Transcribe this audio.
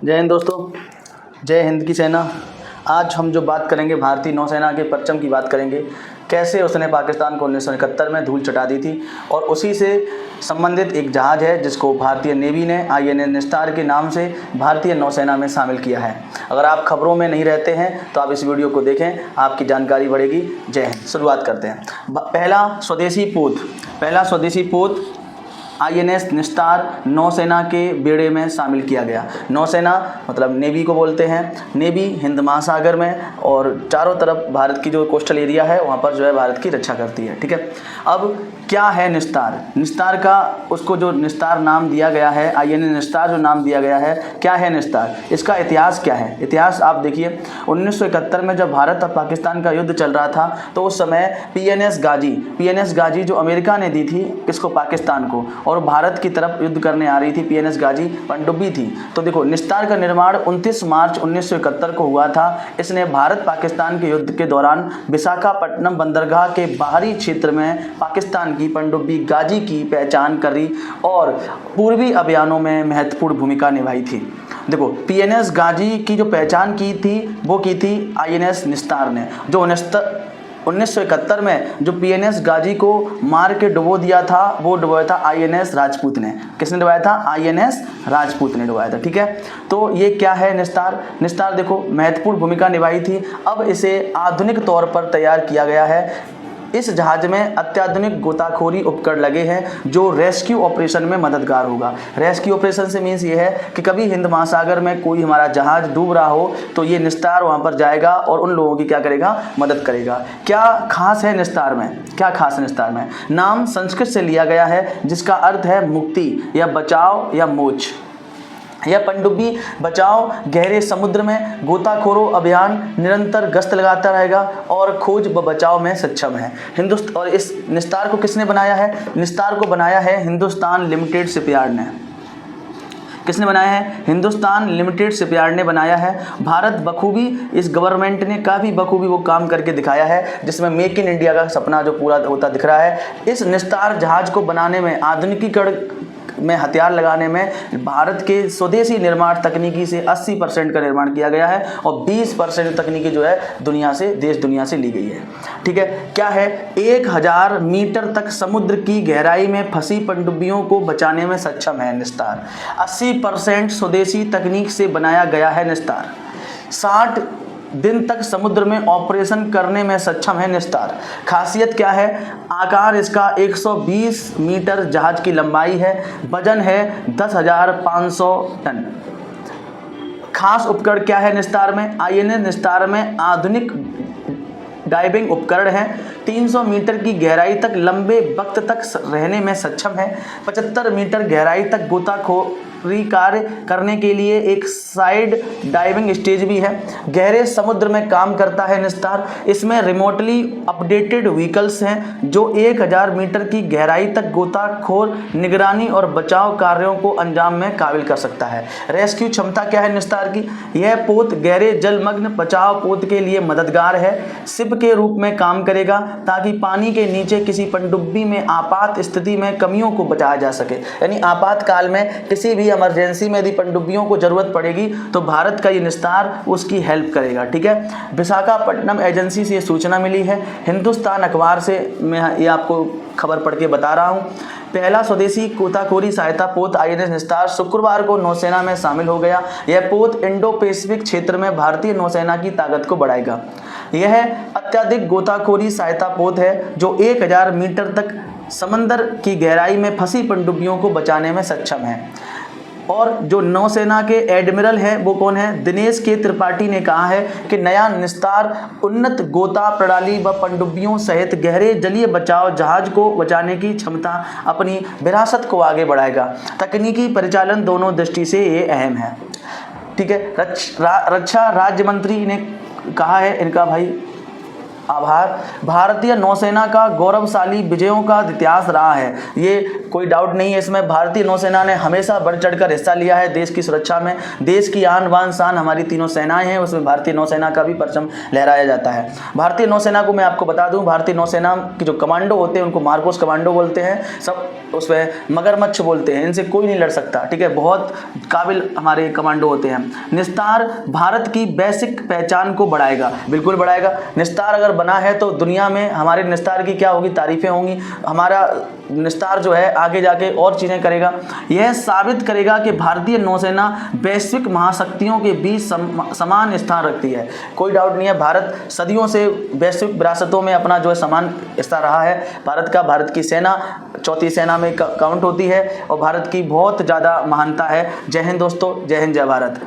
जय हिंद दोस्तों, जय हिंद की सेना। आज हम जो बात करेंगे भारतीय नौसेना के परचम की बात करेंगे, कैसे उसने पाकिस्तान को 1971 में धूल चटा दी थी। और उसी से संबंधित एक जहाज़ है जिसको भारतीय नेवी ने INS निस्तार के नाम से भारतीय नौसेना में शामिल किया है। अगर आप खबरों में नहीं रहते हैं तो आप इस वीडियो को देखें, आपकी जानकारी बढ़ेगी। जय हिंद। शुरुआत करते हैं। पहला स्वदेशी पोत INS निस्तार नौसेना के बेड़े में शामिल किया गया। नौसेना मतलब नेवी को बोलते हैं। नेवी हिंद महासागर में और चारों तरफ भारत की जो कोस्टल एरिया है वहाँ पर जो है भारत की रक्षा करती है। ठीक है, अब क्या है निस्तार? निस्तार का उसको जो निस्तार नाम दिया गया है, INS निस्तार जो नाम दिया गया है, क्या है निस्तार? इसका इतिहास क्या है? इतिहास आप देखिए, 1971 में जब भारत और पाकिस्तान का युद्ध चल रहा था तो उस समय PNS गाजी जो अमेरिका ने दी थी किसको? पाकिस्तान को। और भारत की तरफ युद्ध करने आ रही थी PNS गाजी, पनडुब्बी थी। तो देखो, निस्तार का निर्माण 29 मार्च 1971 को हुआ था। इसने भारत पाकिस्तान के युद्ध के दौरान विशाखापट्टनम बंदरगाह के बाहरी क्षेत्र में पाकिस्तान की पनडुब्बी गाजी की पहचान करी और पूर्वी अभियानों में महत्वपूर्ण भूमिका निभाई थी। देखो, PNS गाजी की जो पहचान की थी वो की थी INS निस्तार ने। जो 1971 में जो PNS गाजी को मार के डुबो दिया था वो डुबाया था INS राजपूत ने। किसने डुबाया था? INS राजपूत ने डुबाया था। ठीक है, तो ये क्या है निस्तार? निस्तार देखो महत्वपूर्ण भूमिका निभाई थी। अब इसे आधुनिक तौर पर तैयार किया गया है। इस जहाज में अत्याधुनिक गोताखोरी उपकरण लगे हैं जो रेस्क्यू ऑपरेशन में मददगार होगा। रेस्क्यू ऑपरेशन से मीन्स ये है कि कभी हिंद महासागर में कोई हमारा जहाज डूब रहा हो तो ये निस्तार वहाँ पर जाएगा और उन लोगों की क्या करेगा? मदद करेगा। क्या खास है निस्तार में? नाम संस्कृत से लिया गया है जिसका अर्थ है मुक्ति या बचाव या मोक्ष। यह पनडुब्बी बचाव गहरे समुद्र में गोताखोरों अभियान निरंतर गश्त लगाता रहेगा और खोज व बचाव में सक्षम है। और इस निस्तार को किसने बनाया है? निस्तार को बनाया है हिंदुस्तान लिमिटेड शिपयार्ड ने। किसने बनाया है? हिंदुस्तान लिमिटेड शिपयार्ड ने बनाया है। भारत बखूबी, इस गवर्नमेंट ने काफ़ी बखूबी वो काम करके दिखाया है जिसमें मेक इन इंडिया का सपना जो पूरा होता दिख रहा है। इस निस्तार जहाज को बनाने में, आधुनिकीकरण में, हथियार लगाने में भारत के स्वदेशी निर्माण तकनीकी से 80% का निर्माण किया गया है और 20% तकनीकी जो है देश दुनिया से ली गई है। ठीक है, क्या है? 1000 मीटर तक समुद्र की गहराई में फंसी पनडुब्बियों को बचाने में सक्षम है निस्तार। 80% स्वदेशी तकनीक से बनाया गया है निस्तार। 60 दिन तक समुद्र में ऑपरेशन करने में सक्षम है निस्तार। खासियत क्या है? आकार इसका 120 मीटर जहाज की लंबाई है, वजन है 10,500 टन। खास उपकरण क्या है निस्तार में? INS निस्तार में आधुनिक डाइविंग उपकरण है। 300 मीटर की गहराई तक लंबे वक्त तक रहने में सक्षम है। 75 मीटर गहराई तक गोताखोरी कार्य करने के लिए एक साइड डाइविंग स्टेज भी है। गहरे समुद्र में काम करता है निस्तार। इसमें रिमोटली अपडेटेड व्हीकल्स हैं जो 1000 मीटर की गहराई तक गोताखोर निगरानी और बचाव कार्यों को अंजाम में काबिल कर सकता है। रेस्क्यू क्षमता क्या है निस्तार की? यह पोत गहरे जलमग्न बचाव पोत के लिए मददगार है। शिप के रूप में काम करेगा ताकि पानी के नीचे किसी पनडुब्बी में आपात स्थिति में कमियों को बचाया जा सके। यानी आपातकाल में, किसी भी इमरजेंसी में यदि पनडुब्बियों को जरूरत पड़ेगी तो भारत का ये निस्तार उसकी हेल्प करेगा। ठीक है, विशाखापट्टनम एजेंसी से ये सूचना मिली है। हिंदुस्तान अखबार से मैं ये आपको खबर पढ़ के बता रहा हूँ। पहला स्वदेशी गोताखोरी सहायता पोत INS निस्तार शुक्रवार को नौसेना में शामिल हो गया। यह पोत इंडो पैसिफिक क्षेत्र में भारतीय नौसेना की ताकत को बढ़ाएगा। यह अत्यधिक गोताखोरी सहायता पोत है जो 1000 मीटर तक समंदर की गहराई में फंसी पनडुब्बियों को बचाने में सक्षम है। और जो नौसेना के एडमिरल हैं वो कौन है? दिनेश के त्रिपाठी ने कहा है कि नया निस्तार उन्नत गोता प्रणाली व पनडुब्बियों सहित गहरे जलीय बचाव जहाज को बचाने की क्षमता, अपनी विरासत को आगे बढ़ाएगा। तकनीकी परिचालन दोनों दृष्टि से ये अहम है। ठीक है, रक्षा राज्य मंत्री ने कहा है, इनका भाई आभार। भारतीय नौसेना का गौरवशाली विजयों का इतिहास रहा है, ये कोई डाउट नहीं है इसमें। भारतीय नौसेना ने हमेशा बढ़ चढ़कर हिस्सा लिया है देश की सुरक्षा में। देश की आन बान शान हमारी तीनों सेनाएं हैं, उसमें भारतीय नौसेना का भी परचम लहराया जाता है। भारतीय नौसेना को मैं आपको बता दूं, भारतीय नौसेना के जो कमांडो होते हैं उनको मार्कोस कमांडो बोलते हैं, सब उसमें मगरमच्छ बोलते हैं, इनसे कोई नहीं लड़ सकता, ठीक है। बहुत काबिल हमारे कमांडो होते हैं। निस्तार भारत की वैश्विक पहचान को बढ़ाएगा, बिल्कुल बढ़ाएगा। निस्तार अगर बना है तो दुनिया में हमारे निस्तार की क्या होगी, तारीफें होंगी। हमारा निस्तार जो है आगे जाके और चीज़ें करेगा। यह साबित करेगा कि भारतीय नौसेना वैश्विक महाशक्तियों के बीच समान स्थान रखती है। कोई डाउट नहीं है, भारत सदियों से वैश्विक विरासतों में अपना जो है समान हिस्सा रहा है। भारत की सेना चौथी सेना में काउंट होती है और भारत की बहुत ज़्यादा महानता है। जय हिंद दोस्तों, जय हिंद, जय भारत।